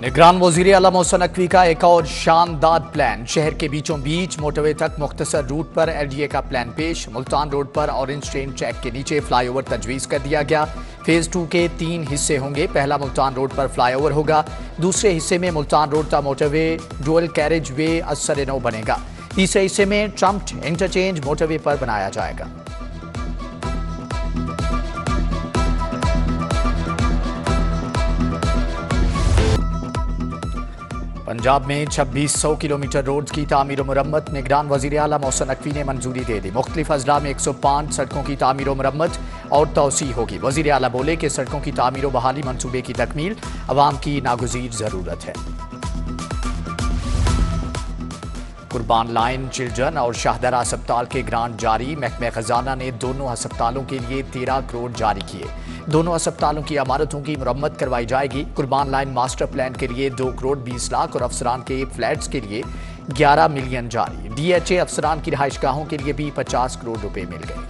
निगरान वज़ीर आला मोहसिन नकवी का एक और शानदार प्लान। शहर के बीचों बीच मोटरवे तक मुख्तसर रूट पर एलडीए का प्लान पेश। मुल्तान रोड पर ऑरेंज ट्रेन ट्रैक के नीचे फ्लाईओवर तजवीज़ कर दिया गया। फेज 2 के 3 हिस्से होंगे। पहला मुल्तान रोड पर फ्लाईओवर होगा। दूसरे हिस्से में मुल्तान रोड का मोटरवे डुअल कैरेज वे असर नौ बनेगा। तीसरे हिस्से में ट्रम्प्ड इंटरचेंज मोटरवे पर बनाया जाएगा। पंजाब में 2600 किलोमीटर रोड की तामीर मुरम्मत। निगरान वज़ीर आला मोहसिन नकवी ने मंजूरी दे दी। मुख्तलिफ अजला में 105 सड़कों की तामीर मुरम्मत और तोसी होगी। वज़ीर आला बोले कि सड़कों की तामीर बहाली मनसूबे की तकमील अवाम की नागुज़ीर ज़रूरत है। कुर्बान लाइन चिल्ड्रन और शाहदरा अस्पताल के ग्रांट जारी। महकमे खजाना ने दोनों अस्पतालों के लिए 13 करोड़ जारी किए। दोनों अस्पतालों की इमारतों की मरम्मत करवाई जाएगी। कुर्बान लाइन मास्टर प्लान के लिए 2 करोड़ 20 लाख और अफसरान के फ्लैट्स के लिए 11 मिलियन जारी। डीएचए अफसरान की रिहाइशगाहों के लिए भी 50 करोड़ रुपए मिल गए।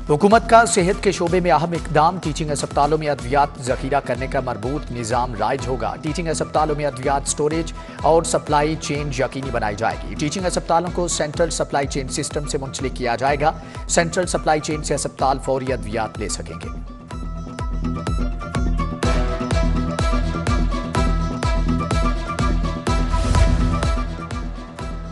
हुकूमत का सेहत के शोबे में अहम इकदाम। टीचिंग अस्पतालों में अद्वियात जखीरा करने का मरबूत निज़ाम राइज होगा। टीचिंग अस्पतालों में अद्वियात स्टोरेज और सप्लाई चेन यकीनी बनाई जाएगी। टीचिंग अस्पतालों को सेंट्रल सप्लाई चेन सिस्टम से मुंसलिक किया जाएगा। सेंट्रल सप्लाई चेन से अस्पताल फौरी अद्वियात ले सकेंगे।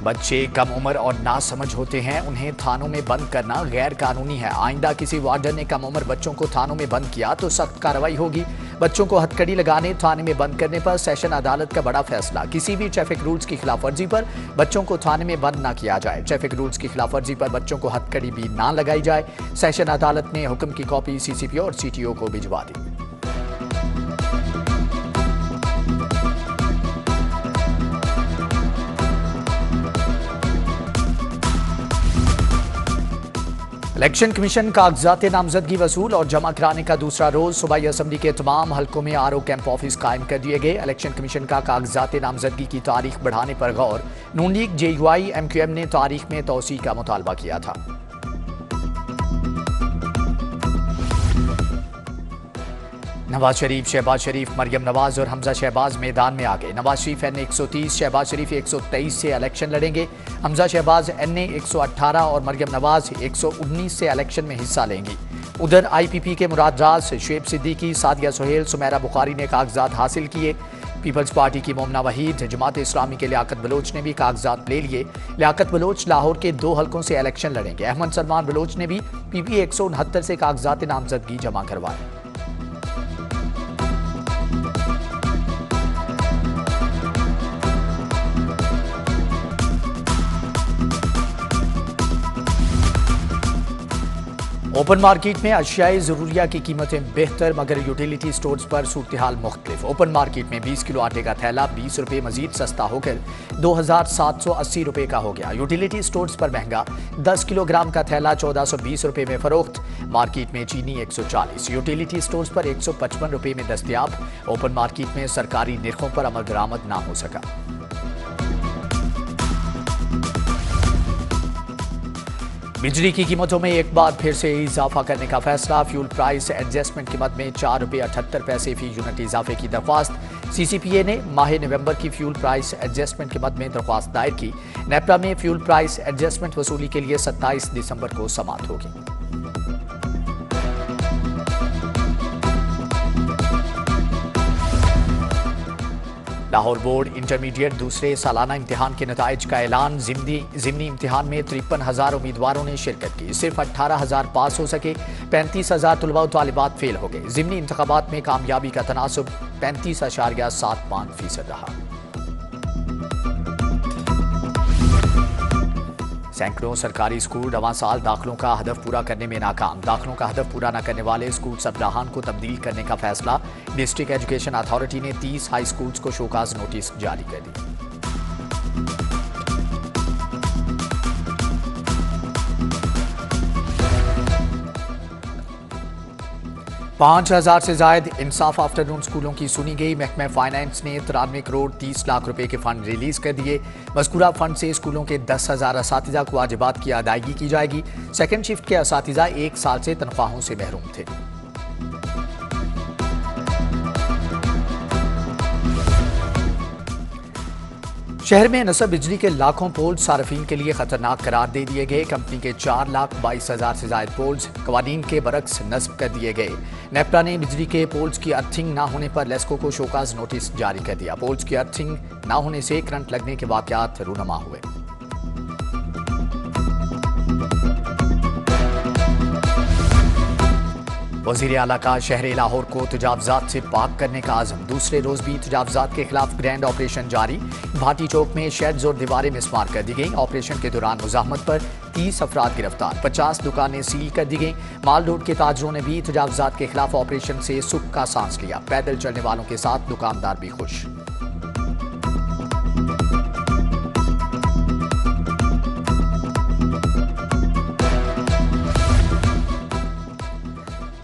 बच्चे कम उम्र और नासमझ होते हैं, उन्हें थानों में बंद करना गैर कानूनी है। आइंदा किसी वार्डन ने कम उम्र बच्चों को थानों में बंद किया तो सख्त कार्रवाई होगी। बच्चों को हथकड़ी लगाने, थाने में बंद करने पर सेशन अदालत का बड़ा फैसला। किसी भी ट्रैफिक रूल्स की खिलाफवर्जी पर बच्चों को थाने में बंद न किया जाए। ट्रैफिक रूल्स की खिलाफवर्जी पर बच्चों को हथकड़ी भी ना लगाई जाए। सेशन अदालत ने हुक्म की कॉपी सीसीपी और सीटीओ को भिजवा दी। इलेक्शन कमीशन कागजात नामजदगी वसूल और जमा कराने का दूसरा रोज। सूबाई असम्बली के तमाम हलकों में आरओ कैंप ऑफिस कायम कर दिए गए। इलेक्शन कमीशन का कागजात नामजदगी की तारीख बढ़ाने पर गौर। नून लीग जेयूआई एमक्यूएम ने तारीख में तोसी का मुतालबा किया था। नवाज शरीफ, शहबाज शरीफ, मरियम नवाज और हमजा शहबाज मैदान में आ गए। नवाज शरीफ एनए 130, शहबाज शरीफ 123 से इलेक्शन लड़ेंगे। हमजा शहबाज एनए 118 और मरियम नवाज 119 से इलेक्शन में हिस्सा लेंगी। उधर आईपीपी के मुराद राज, शुएब सिद्दीकी, सादिया सुहेल, सुमेरा बुखारी ने कागजात हासिल किए। पीपल्स पार्टी की मोमना वहीद, जमात इस्लामी के लियाकत बलोच ने भी कागजात ले लिए। लियाकत बलोच लाहौर के 2 हलकों से इलेक्शन लड़ेंगे। अहमद सलमान बलोच ने भी पीपी 169 से कागजात नामजदगी जमा करवाए। ओपन मार्केट में अशियाए ज़रूरिया की कीमतें बेहतर, मगर यूटिलिटी स्टोर्स पर सूरत हाल मुख्तलिफ। ओपन मार्केट में 20 किलो आटे का थैला 20 रुपये मजीद सस्ता होकर 2780 रुपये का हो गया। यूटिलिटी स्टोर्स पर महंगा। 10 किलोग्राम का थैला 1420 रुपये में फरोख्त। मार्केट में चीनी 140, यूटिलिटी स्टोर्स पर 155 रुपये में दस्तियाब। ओपन मार्केट में सरकारी निर्खों पर अमल दरामद ना हो सका। बिजली की कीमतों में एक बार फिर से इजाफा करने का फैसला। फ्यूल प्राइस एडजस्टमेंट की मद में 4 रुपये 78 पैसे फी यूनिट इजाफे की दरख्वास्त। सीसीपीए ने माह नवंबर की फ्यूल प्राइस एडजस्टमेंट की मद में दरख्वास्त दायर की। नेपरा में फ्यूल प्राइस एडजस्टमेंट वसूली के लिए 27 दिसंबर को समाप्त होगी। लाहौर बोर्ड इंटरमीडिएट दूसरे सालाना इम्तिहान के नताइज का ऐलान। ज़िमनी इम्तिहान में 53,000 उम्मीदवारों ने शिरकत की। सिर्फ 18,000 पास हो सके। 35,000 तलबा व तालिबात फेल हो गए। ज़िमनी इंतखाबात में कामयाबी का तनासुब 35.75% रहा। सैकड़ों सरकारी स्कूल रवां साल दाखिलों का हदफ पूरा करने में नाकाम। दाखिलों का हदफ पूरा न करने वाले स्कूल सरबराहान को तब्दील करने का फैसला। डिस्ट्रिक्ट एजुकेशन अथॉरिटी ने 30 हाई स्कूल्स को शोकाज नोटिस जारी कर दी। 5,000 से जायद इंसाफ आफ्टरनून स्कूलों की सुनी गई। महकमा फाइनेंस ने 93 करोड़ 30 लाख रुपए के फंड रिलीज कर दिए। मज़कूरा फंड से स्कूलों के 10,000 असातिज़ा को वाजिबात की अदायगी की जाएगी। सेकंड शिफ्ट के असातिज़ा 1 साल से तनख्वाहों से महरूम थे। शहर में नस्ब बिजली के लाखों पोल्स सार्फिन के लिए खतरनाक करार दे दिए गए। कंपनी के 4,22,000 से ज्यादा पोल्स कवानीन के बरक्स नस्ब कर दिए गए। नेपरा ने बिजली के पोल्स की अर्थिंग न होने पर लेस्को को शोकाज नोटिस जारी कर दिया। पोल्स की अर्थिंग न होने से करंट लगने के वाकयात रूनमा हुए। वज़ीर आला का शहर लाहौर को तजावजात से पाक करने का आज़म। दूसरे रोज भी तजावजात के खिलाफ ग्रैंड ऑपरेशन जारी। भाटी चौक में शेड्स और दीवारें मिसमार कर दी गई। ऑपरेशन के दौरान मुजाहमत पर 30 अफराद गिरफ्तार। 50 दुकानें सील कर दी गई। माल रोड के ताजरों ने भी तजावजात के खिलाफ ऑपरेशन से सुख का सांस लिया। पैदल चलने वालों के साथ दुकानदार भी खुश।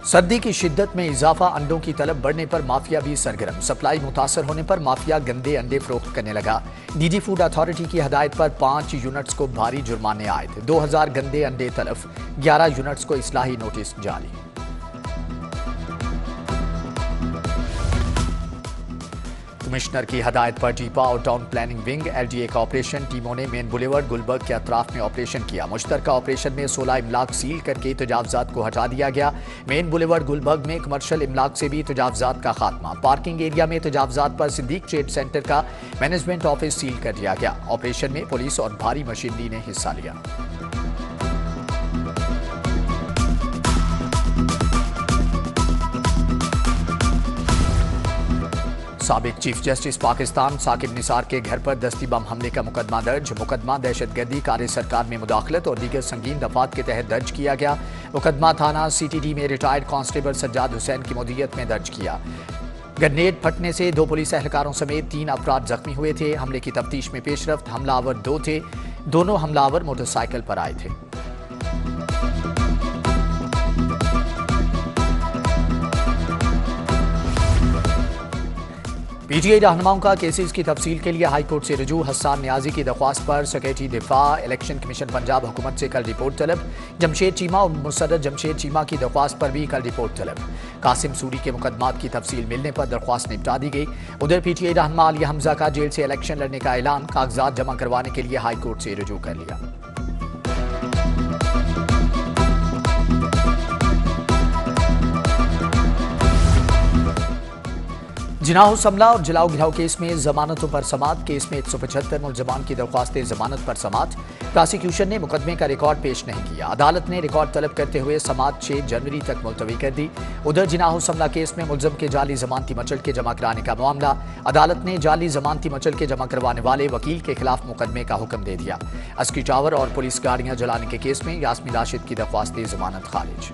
सर्दी की शिद्दत में इजाफा। अंडों की तलब बढ़ने पर माफिया भी सरगर्म। सप्लाई मुतासर होने पर माफिया गंदे अंडे फरोख्त करने लगा। डीजी फूड अथॉरिटी की हदायत पर 5 यूनिट्स को भारी जुर्माने आयद। 2000 गंदे अंडे तलफ। 11 यूनिट्स को इस्लाही नोटिस जारी। कमिश्नर की हदायत पर जीपा और टाउन प्लानिंग विंग LDA का ऑपरेशन। टीमों ने मेन बुलेवर्ड गुलबर्ग के अतराफ में ऑपरेशन किया। मुश्तरका ऑपरेशन में 16 इमलाक सील करके तजावजात को हटा दिया गया। मेन बुलेवर्ड गुलबर्ग में कमर्शियल इमलाक से भी तजावजात का खात्मा। पार्किंग एरिया में तजावजात पर सिद्दीक ट्रेड सेंटर का मैनेजमेंट ऑफिस सील कर दिया गया। ऑपरेशन में पुलिस और भारी मशीनरी ने हिस्सा लिया। साबिक चीफ जस्टिस पाकिस्तान साकिब निसार के घर पर दस्ती बम हमले का मुकदमा दर्ज। मुकदमा दहशतगर्दी, कार्य सरकार में मुदाखलत और दीगर संगीन दफात के तहत दर्ज किया गया। मुकदमा थाना CTD में रिटायर्ड कांस्टेबल सज्जाद हुसैन की मदीयत में दर्ज किया। ग्रेनेड फटने से 2 पुलिस एहलकारों समेत 3 अफराद जख्मी हुए थे। हमले की तफ्तीश में पेशरफ्त। हमलावर 2 थे। दोनों हमलावर मोटरसाइकिल पर आए थे। PTI रहनुमाओं का केसेस की तफसील के लिए हाई कोर्ट से रुजू। हसन नियाजी की दरख्वास्त पर सेक्रेटरी दिफा इलेक्शन कमीशन पंजाब हुकूमत से कल रिपोर्ट तलब। जमशेद चीमा और मुसर्रत जमशेद चीमा की दरख्वास्त पर भी कल रिपोर्ट तलब। कासिम सूरी के मुकदमात की तफसील मिलने पर दरख्वास्त निपटा दी गई। उधर PTI रहनुमा अली हमजा का जेल से इलेक्शन लड़ने का ऐलान। कागजात जमा करवाने के लिए हाई कोर्ट से रुजू कर लिया। जिनाह समला और जलाओ घिराव केस में जमानतों पर समात। केस में 175 मुलजमान की दरख्वास्तें जमानत पर समात। प्रोसिक्यूशन ने मुकदमे का रिकॉर्ड पेश नहीं किया। अदालत ने रिकॉर्ड तलब करते हुए समात 6 जनवरी तक मुलतवी कर दी। उधर जिनाह समला केस में मुलजम के जाली जमानती मचल के जमा कराने का मामला। अदालत ने जाली जमानती मचल के जमा करवाने वाले वकील के खिलाफ मुकदमे का हुक्म दे दिया। अस्की टावर और पुलिस गाड़ियां जलाने के केस में यास्मीन राशिद की दरख्वास्तें जमानत खारिज।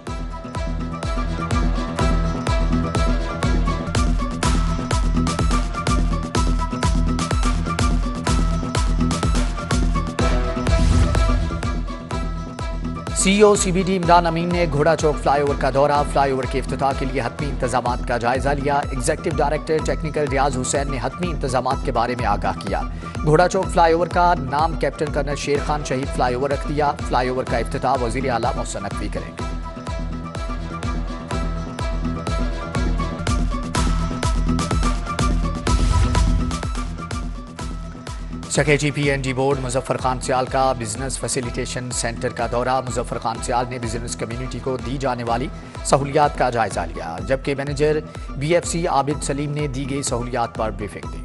CEO CBD इमरान अमीन ने घोड़ा चौक फ्लाईओवर का दौरा। फ्लाईओवर के इफ्तिताह के लिए हतमी इंतजामात का जायजा लिया। एग्जीक्यूटिव डायरेक्टर टेक्निकल रियाज हुसैन ने हतमी इंतजामात के बारे में आगाह किया। घोड़ा चौक फ्लाईओवर का नाम कैप्टन कर्नल शेर खान शहीद फ्लाईओवर रख दिया। फ्लाईओवर का इफ्तिताह वजीर आला मोहसिन नकवी करेंगे। Secretary PNG board Muzaffar Khan Sial का बिजनेस फैसिलिटेशन सेंटर का दौरा। मुजफ्फर खान सियाल ने बिजनेस कम्युनिटी को दी जाने वाली सहूलियात का जायजा लिया, जबकि मैनेजर BFC आबिद सलीम ने दी गई सहूलियात पर ब्रीफिंग दी।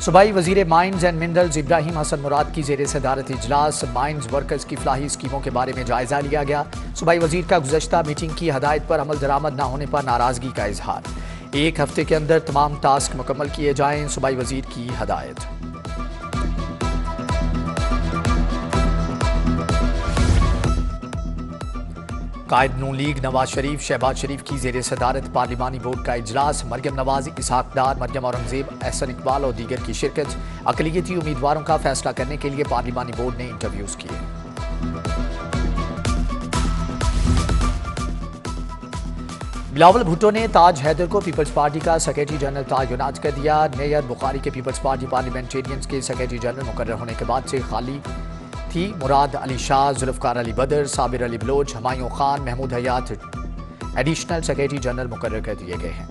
सूबाई वजीर mines and minerals Ibrahim Hasan Murad की जेर सदारत इजलास। माइंस वर्कर्स की फलाही स्कीमों के बारे में जायजा लिया गया। सूबाई वजीर का गुज़श्ता मीटिंग की हदायत पर अमल दरामद न होने पर नाराजगी का इजहार। 1 हफ्ते के अंदर तमाम टास्क मुकम्मल किए जाएं, सूबाई वजीर की हदायत। कायद नून लीग नवाज शरीफ शहबाज शरीफ की जेर सदारत पार्लिमानी बोर्ड का इजलास। मरियम नवाज, इसहाक डार, मरियम औरंगजेब, एहसन इकबाल और दीगर की शिरकत। अक़लियती उम्मीदवारों का फैसला करने के लिए पार्लिमानी बोर्ड ने इंटरव्यूज किए। बिलावल भुट्टो ने ताज हैदर को पीपल्स पार्टी का सेक्रेटरी जनरल तैनात कर दिया। नेयर बुखारी के पीपल्स पार्टी पार्लियामेंटेरियंस के सेक्रेटरी जनरल मुकर्रर होने के बाद से खाली थी। मुराद अली शाह, जुल्फकार अली बदर, साबिर अली बलोच, हुमायूं खान, महमूद हयात एडिशनल सेक्रेटरी जनरल मुकर्रर कर दिए गए हैं।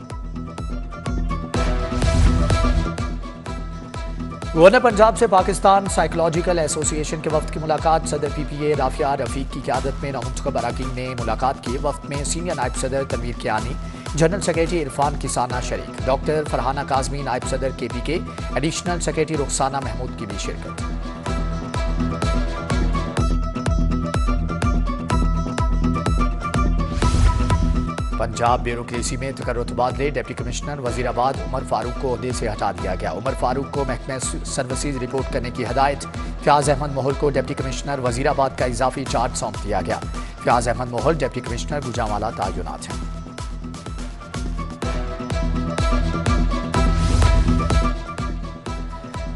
गवर्नर पंजाब से पाकिस्तान साइकोलॉजिकल एसोसिएशन के वफ्द की मुलाकात। सदर पीपीए राफिया रफीक की क़यादत में नौमुंतखब अरकान ने मुलाकात की। वफ्द में सीनियर नायब सदर तनवीर कियानी, जनरल सेक्रेटरी इरफान किसाना शरीक, डॉक्टर फरहाना काजमी, नायब सदर KPK, additional secretary Rukhsana Mahmood की भी शिरकत। पंजाब ब्यूरोक्रेसी में तकर्रुर तबादले। डिप्टी कमिश्नर वजीराबाद उमर फारूक को ओहदे से हटा दिया गया। उमर फारूक को महकमा सर्विसेज रिपोर्ट करने की हदायत। फयाज अहमद मोहल को डिप्टी कमिश्नर वजीराबाद का इजाफी चार्ज सौंप दिया गया। फयाज अहमद मोहल डिप्टी कमिश्नर गुजरांवाला तैनात हैं।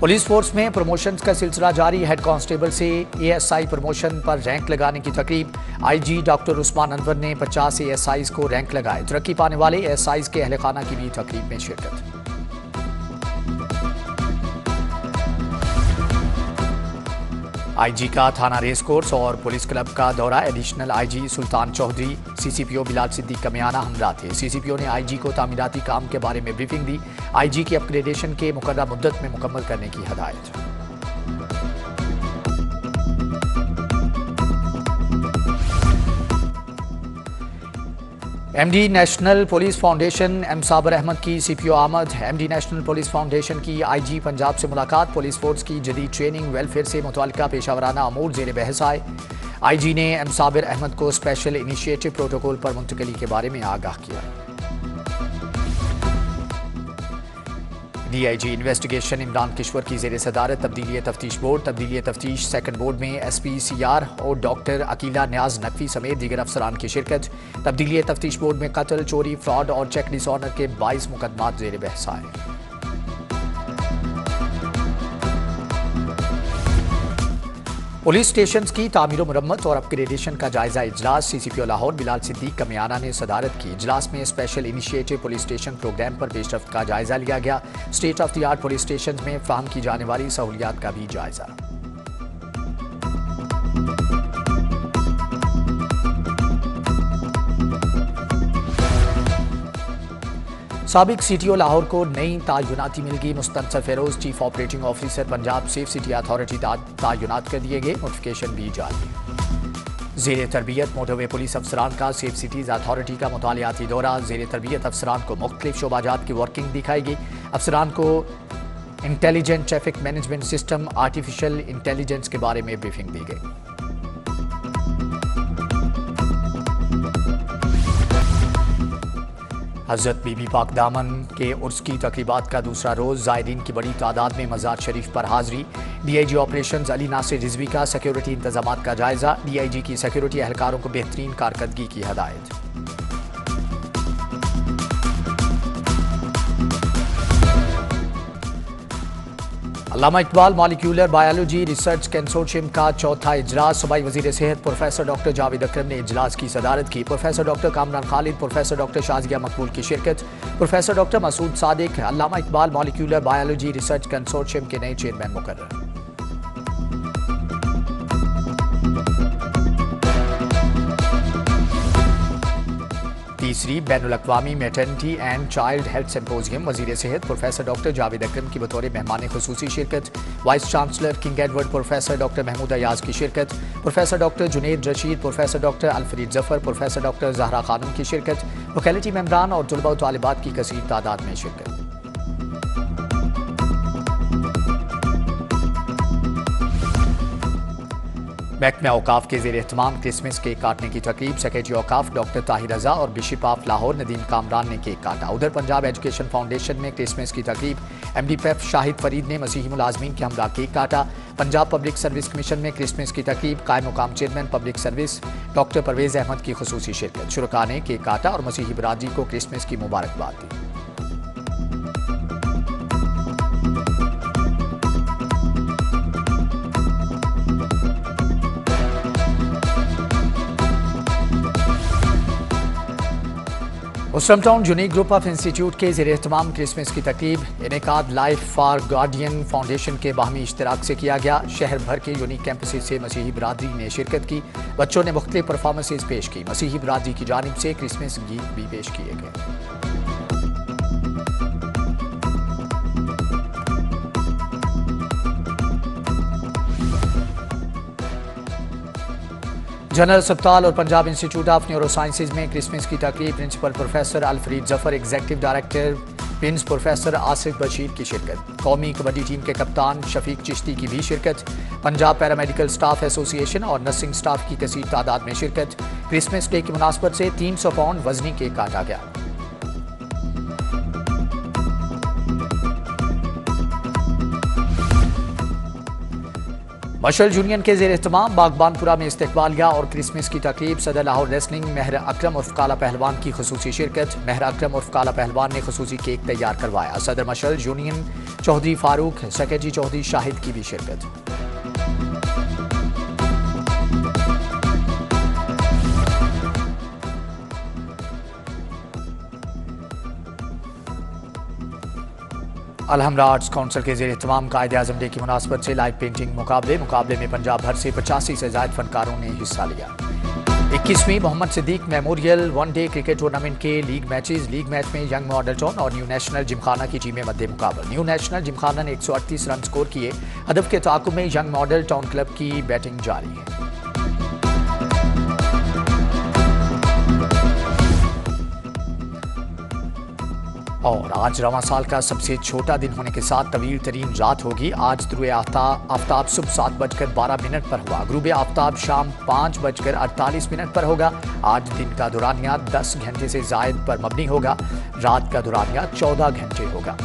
पुलिस फोर्स में प्रमोशंस का सिलसिला जारी। हेड कांस्टेबल से ASI प्रमोशन पर रैंक लगाने की तकरीब। IG डॉक्टर उस्मान अनवर ने 50 ASIs को रैंक लगाए। तरक्की पाने वाले ASIs के अहले खाना की भी तकरीब में शिरकत। IG का थाना रेस कोर्स और पुलिस क्लब का दौरा। एडिशनल IG सुल्तान चौधरी, CCPO बिलाल सिद्दीक कमियाना हमरा थे। CCPO ने IG को तामीराती काम के बारे में ब्रीफिंग दी। IG की अपग्रेडेशन के मुकर्रर मुद्दत में मुकम्मल करने की हदायत। MD national police foundation M साबर अहमद की CPO आमद। MD नेशनल पुलिस फाउंडेशन की IG पंजाब से मुलाकात। पुलिस फोर्स की जदीद ट्रेनिंग वेलफेयर से मुतल्लिका पेशावराना अमूर ज़ेर बहस आए। IG ने M साबर अहमद को स्पेशल इनिशिएटिव प्रोटोकॉल पर मुंतकली के बारे में आगाह किया। DIG इन्वेस्टिगेशन इमरान किश्वर की ज़ेर सदारत तब्दीली तफ्तीश बोर्ड। तब्दीली तफ्तीश सेकंड बोर्ड में SP CR और डॉक्टर अकीला न्याज नकवी समेत दीगर अफसरान की शिरकत। तब्दीली तफ्तीश बोर्ड में कत्ल, चोरी, फ्रॉड और चेक डिसऑनर के 22 मुकदमात ज़ेर बहस आए। पुलिस स्टेशन की तामीर मुरम्मत और अपग्रेडेशन का जायजा इजलास। CCPO लाहौर बिलाल सिद्दीक कमियाना ने सदारत की। इजलास में special initiative police station programme पर पेशरफ्त का जायजा लिया गया। State of the art police station में फ्राहम की जाने वाली सहूलियात का भी जायजा। साबिक CTO लाहौर को नई तैनाती मिल गई। Mustansar Feroz chief operating officer Punjab safe city authority तैनात कर दिए गए। नोटिफिकेशन भी जारी। ज़ेर तरबियत मोटरवे पुलिस अफसरान का सेफ सिटीज अथॉरिटी का मुतालियाती दौरा। ज़ेर तरबियत अफसरान को मुख्तलिफ शोबाजात की वर्किंग दिखाई गई। अफसरान को intelligent traffic management system, artificial intelligence के बारे में ब्रीफिंग दी गई। हज़रत बीबी पाक दामन के उर्स की तकरीबात का दूसरा रोज़। ज़ायरीन की बड़ी तादाद में मज़ार शरीफ पर हाज़री। DIG ऑपरेशंस अली नासिर रिजवी का सिक्योरिटी इंतजामात का जायज़ा। DIG की सिक्योरिटी एहलकारों को बेहतरीन कारकर्दगी की हदायत। Allama Iqbal molecular biology research consortium का चौथा इजलास। सूबाई वज़ीर सेहत प्रोफेसर डॉक्टर जावेद अकरम ने इजलास की सदारत की। Professor doctor Kamran Khalid, professor doctor Shazia Maqbool की शिरकत। Professor doctor Masood Sadiq Allama Iqbal molecular biology research consortium के नए चेयरमैन मुकर्रर। तीसरी बैनुल-अक़वामी maternity and child health symposium. वज़ीर सेहत प्रोफेसर डॉक्टर जावेद अकरम की बतौर मेहमान खुसूसी शिरकत। Vice chancellor King Edward professor doctor Mahmood Ayaz की शिरकत। Professor doctor Junaid Rasheed, professor doctor Alfareed Zafar, professor doctor Zahra Khanum की शिरकत। वकालती मेंबरान और तुलबा व तालिबात की कसीर तादाद में शिरकत। महकमा औकाफ के ज़ेर एहतमाम क्रिसमस केक काटने की तकरीब। सेक्रेटरी औकाफ डॉक्टर ताहिर रजा और बिशप ऑफ लाहौर नदीम कामरान ने केक काटा। उधर पंजाब एजुकेशन फाउंडेशन में क्रिसमस की तकरीब। MD PEF शाहिद फरीद ने मसीही मुलाजमीन के हमरा केक काटा। पंजाब पब्लिक सर्विस कमीशन में क्रिसमस की तकरीब। कायम मुकाम chairman public service doctor Parvez Ahmad की खुसूसी शिरकत। शुरका ने केक काटा और मसीही बरादरी को क्रिसमस की मुबारकबाद दी। Muslim Town Unique Group of Institute के ज़ेर एहतमाम क्रिसमस की तकरीब इनेकाद लाइफ फॉर गार्डियन फाउंडेशन के बाहमी इश्तराक से किया गया। शहर भर के यूनिक कैंपसेस से मसीही बरादरी ने शिरकत की। बच्चों ने मुख्तलिफ परफॉर्मेंसेज पेश की। मसीही बरादरी की जानिब से क्रिसमस गीत भी पेश किए गए। जनरल अस्पताल और Punjab institute of neuro sciences में क्रिसमस की तकरीब principal professor Alfareed Zafar, executive director prince professor Asif Bashir की शिरकत। कौमी कबड्डी टीम के कप्तान शफीक चिश्ती की भी शिरकत। पंजाब पैरामेडिकल स्टाफ एसोसिएशन और नर्सिंग स्टाफ की कसीर तादाद में शिरकत। क्रिसमस डे की मुनासबत से 300 पाउंड वजनी केक काटा गया। मशल यूनियन के ज़ेर एहतमाम बागबानपुरा में इस्तकबालिया और क्रिसमस की तकरीब। सदर लाहौर रेसलिंग महर अकरम उर्फ काला पहलवान की खसूसी शिरकत। महर अकरम उर्फ काला पहलवान ने खसूसी केक तैयार करवाया। सदर मशल यूनियन चौधरी फारूक, सेक्रेटरी चौधरी शाहिद की भी शिरकत। अलहमरा आर्ट्स काउंसिल के ज़ेर एहतमाम कायदे आज़म डे की मुनासबत से लाइव पेंटिंग मुकाबले में पंजाब भर से 85 से ज़ायद फनकारों ने हिस्सा लिया। 21वीं Mohammad Siddique memorial one day cricket tournament के लीग मैच में यंग मॉडल टाउन और न्यू नेशनल जिमखाना की टीमें मध्य मुकाबला। न्यू नेशनल जिमखाना ने 138 रन स्कोर किए। हदफ के ताक़ुब में यंग मॉडल टाउन क्लब की बैटिंग जारी है। और आज रवां साल का सबसे छोटा दिन होने के साथ तवील तरीन रात होगी। आज तुरुए आफ्ताब सुबह 7:12 पर हुआ। गुरूब आफ्ताब शाम 5:48 पर होगा। आज दिन का दुरानिया 10 घंटे से जायद पर मबनी होगा। रात का दुरानिया 14 घंटे होगा।